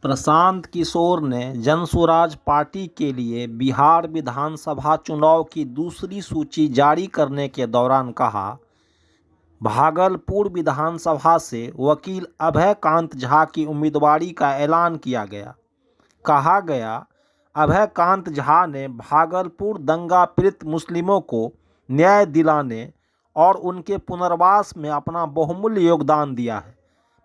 प्रशांत किशोर ने जनसुराज पार्टी के लिए बिहार विधानसभा चुनाव की दूसरी सूची जारी करने के दौरान कहा, भागलपुर विधानसभा से वकील अभय कांत झा की उम्मीदवारी का ऐलान किया गया। कहा गया, अभय कांत झा ने भागलपुर दंगा पीड़ित मुस्लिमों को न्याय दिलाने और उनके पुनर्वास में अपना बहुमूल्य योगदान दिया है।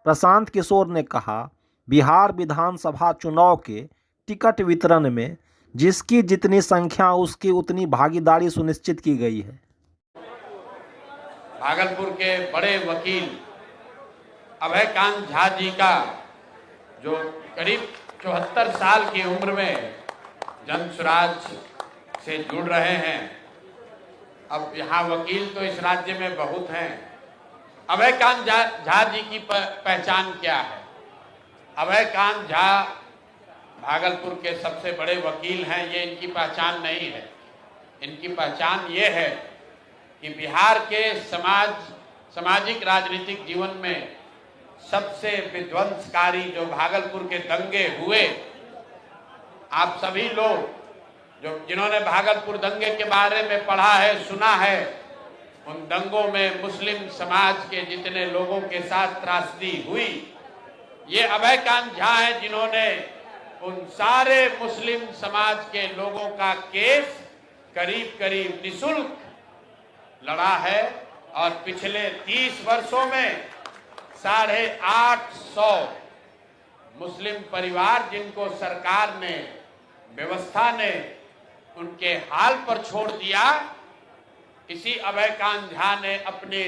प्रशांत किशोर ने कहा, बिहार विधानसभा चुनाव के टिकट वितरण में जिसकी जितनी संख्या उसकी उतनी भागीदारी सुनिश्चित की गई है। भागलपुर के बड़े वकील अभय कांत झा जी का जो करीब 74 साल की उम्र में जनसुराज से जुड़ रहे हैं। अब यहाँ वकील तो इस राज्य में बहुत हैं। अभय कांत झा जी की पहचान क्या है? अभय कांत झा भागलपुर के सबसे बड़े वकील हैं, ये इनकी पहचान नहीं है। इनकी पहचान ये है कि बिहार के सामाजिक राजनीतिक जीवन में सबसे विध्वंसकारी जो भागलपुर के दंगे हुए, आप सभी लोग जिन्होंने भागलपुर दंगे के बारे में पढ़ा है, सुना है, उन दंगों में मुस्लिम समाज के जितने लोगों के साथ त्रासदी हुई, ये अभय कांत झा है जिन्होंने उन सारे मुस्लिम समाज के लोगों का केस करीब करीब निःशुल्क लड़ा है। और पिछले 30 वर्षों में 850 मुस्लिम परिवार जिनको सरकार ने, व्यवस्था ने उनके हाल पर छोड़ दिया, इसी अभय कांत झा ने अपने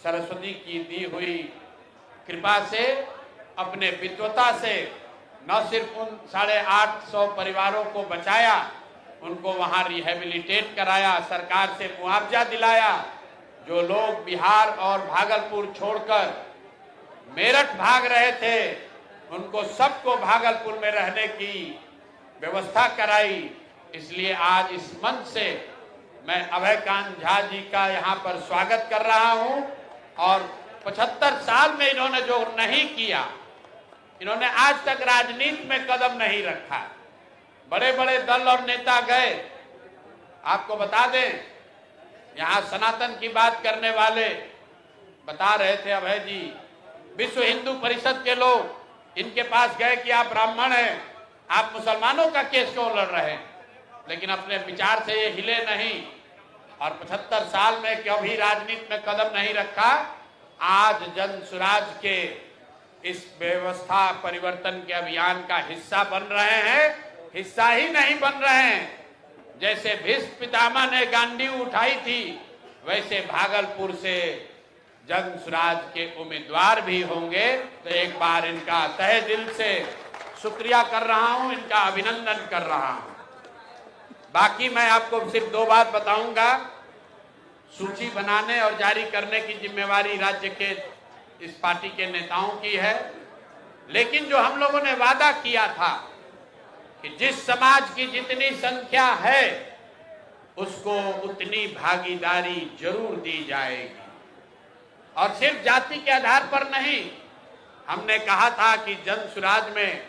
सरस्वती की दी हुई कृपा से, अपने विद्वता से न सिर्फ उन 850 परिवारों को बचाया, उनको वहां रिहेबिलिटेट कराया, सरकार से मुआवजा दिलाया। जो लोग बिहार और भागलपुर छोड़कर मेरठ भाग रहे थे, उनको सबको भागलपुर में रहने की व्यवस्था कराई। इसलिए आज इस मंच से मैं अभय कांत झा जी का यहाँ पर स्वागत कर रहा हूँ। और 75 साल में इन्होंने जो नहीं किया, इन्होंने आज तक राजनीति में कदम नहीं रखा। बड़े बड़े दल और नेता गए। आपको बता दें, यहाँ सनातन की बात करने वाले बता रहे थे अभय जी, विश्व हिंदू परिषद के लोग इनके पास गए कि आप ब्राह्मण हैं, आप मुसलमानों का केस क्यों लड़ रहे हैं? लेकिन अपने विचार से ये हिले नहीं और 75 साल में कभी राजनीति में कदम नहीं रखा। आज जनसुराज के इस व्यवस्था परिवर्तन के अभियान का हिस्सा बन रहे हैं। हिस्सा ही नहीं बन रहे हैं। जैसे भीष्म पितामह ने गांडी उठाई थी, वैसे भागलपुर से जनसुराज के उम्मीदवार भी होंगे। तो एक बार इनका तहे दिल से शुक्रिया कर रहा हूं, इनका अभिनंदन कर रहा हूं। बाकी मैं आपको सिर्फ 2 बात बताऊंगा। सूची बनाने और जारी करने की जिम्मेवारी राज्य के इस पार्टी के नेताओं की है। लेकिन जो हम लोगों ने वादा किया था कि जिस समाज की जितनी संख्या है उसको उतनी भागीदारी जरूर दी जाएगी। और सिर्फ जाति के आधार पर नहीं, हमने कहा था कि जनसुराज में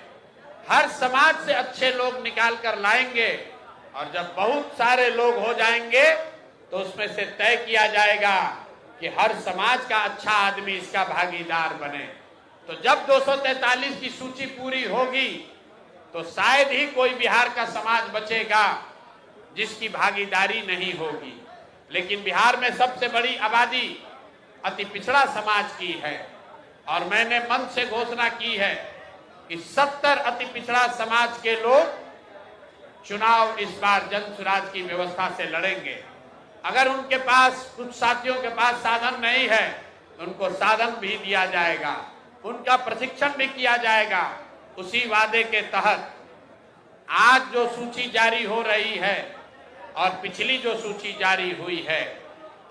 हर समाज से अच्छे लोग निकाल कर लाएंगे और जब बहुत सारे लोग हो जाएंगे तो उसमें से तय किया जाएगा कि हर समाज का अच्छा आदमी इसका भागीदार बने। तो जब 243 की सूची पूरी होगी तो शायद ही कोई बिहार का समाज बचेगा जिसकी भागीदारी नहीं होगी। लेकिन बिहार में सबसे बड़ी आबादी अति पिछड़ा समाज की है और मैंने मन से घोषणा की है कि 70 अति पिछड़ा समाज के लोग चुनाव इस बार जनसुराज की व्यवस्था से लड़ेंगे। अगर उनके पास, कुछ साथियों के पास साधन नहीं है, उनको साधन भी दिया जाएगा, उनका प्रशिक्षण भी किया जाएगा। उसी वादे के तहत आज जो सूची जारी हो रही है और पिछली जो सूची जारी हुई है,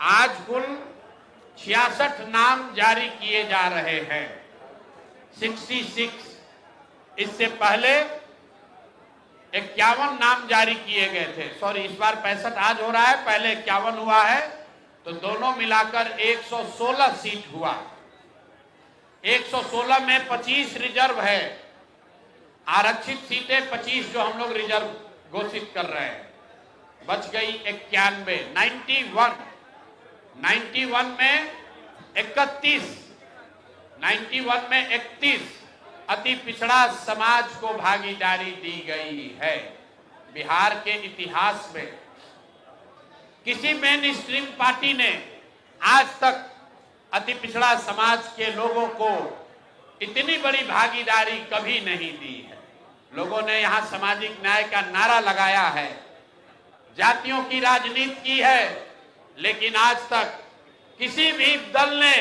आज कुल 66 नाम जारी किए जा रहे हैं। 66। इससे पहले 51 नाम जारी किए गए थे। सॉरी, इस बार 65 आज हो रहा है, पहले 51 हुआ है, तो दोनों मिलाकर 116 सीट हुआ। 116 में 25 रिजर्व है। आरक्षित सीटें 25 जो हम लोग रिजर्व घोषित कर रहे हैं, बच गई 91, 91 में 31, 91 में 31 अति पिछड़ा समाज को भागीदारी दी गई है। बिहार के इतिहास में किसी मेन स्ट्रीम पार्टी ने आज तक अति पिछड़ा समाज के लोगों को इतनी बड़ी भागीदारी कभी नहीं दी है। लोगों ने यहां सामाजिक न्याय का नारा लगाया है, जातियों की राजनीति की है, लेकिन आज तक किसी भी दल ने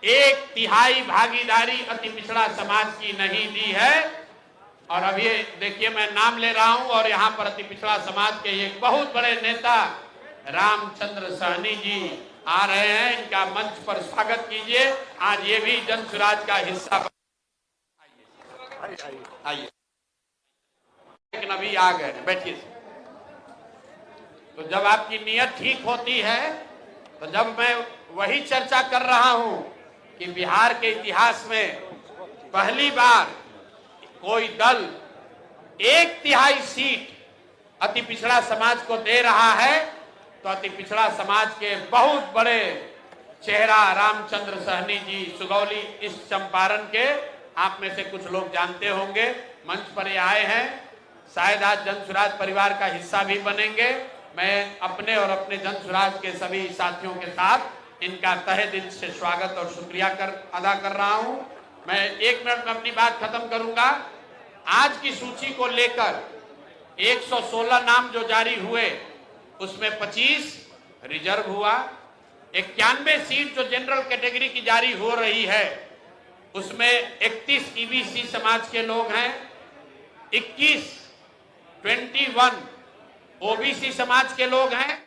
1/3 भागीदारी अति पिछड़ा समाज की नहीं दी है। और अभी देखिए मैं नाम ले रहा हूं और यहां पर अति पिछड़ा समाज के एक बहुत बड़े नेता रामचंद्र सहनी जी आ रहे हैं, इनका मंच पर स्वागत कीजिए। आज ये भी जन सुराज का हिस्सा आइए, लेकिन अभी आ गए, बैठिए। तो जब आपकी नीयत ठीक होती है, तो जब मैं वही चर्चा कर रहा हूं कि बिहार के इतिहास में पहली बार कोई दल 1/3 सीट अति पिछड़ा समाज को दे रहा है, तो अति पिछड़ा समाज के बहुत बड़े चेहरा रामचंद्र सहनी जी सुगौली इस चंपारण के, आप में से कुछ लोग जानते होंगे, मंच पर ये आए हैं। शायद आज जन सुराज परिवार का हिस्सा भी बनेंगे। मैं अपने और अपने जन सुराज के सभी साथियों के साथ इनका तहे दिल से स्वागत और शुक्रिया अदा कर रहा हूं। मैं 1 मिनट में अपनी बात खत्म करूंगा। आज की सूची को लेकर 116 नाम जो जारी हुए, उसमें 25 रिजर्व हुआ, 91 सीट जो जनरल कैटेगरी की जारी हो रही है, उसमें 31 ईबीसी समाज के लोग हैं, 21 ओबीसी समाज के लोग हैं,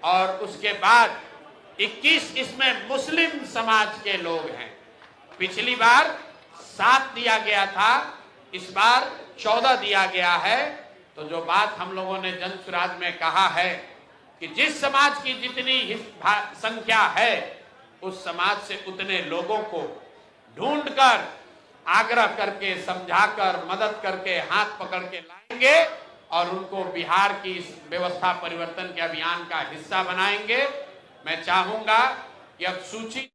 और उसके बाद 21 इसमें मुस्लिम समाज के लोग हैं। पिछली बार 7 दिया गया था, इस बार 14 दिया गया है। तो जो बात हम लोगों ने जन सुराज में कहा है कि जिस समाज की जितनी संख्या है, उस समाज से उतने लोगों को ढूंढकर, आग्रह करके, समझाकर, मदद करके, हाथ पकड़ के लाएंगे और उनको बिहार की इस व्यवस्था परिवर्तन के अभियान का हिस्सा बनाएंगे। मैं चाहूंगा कि अब सूची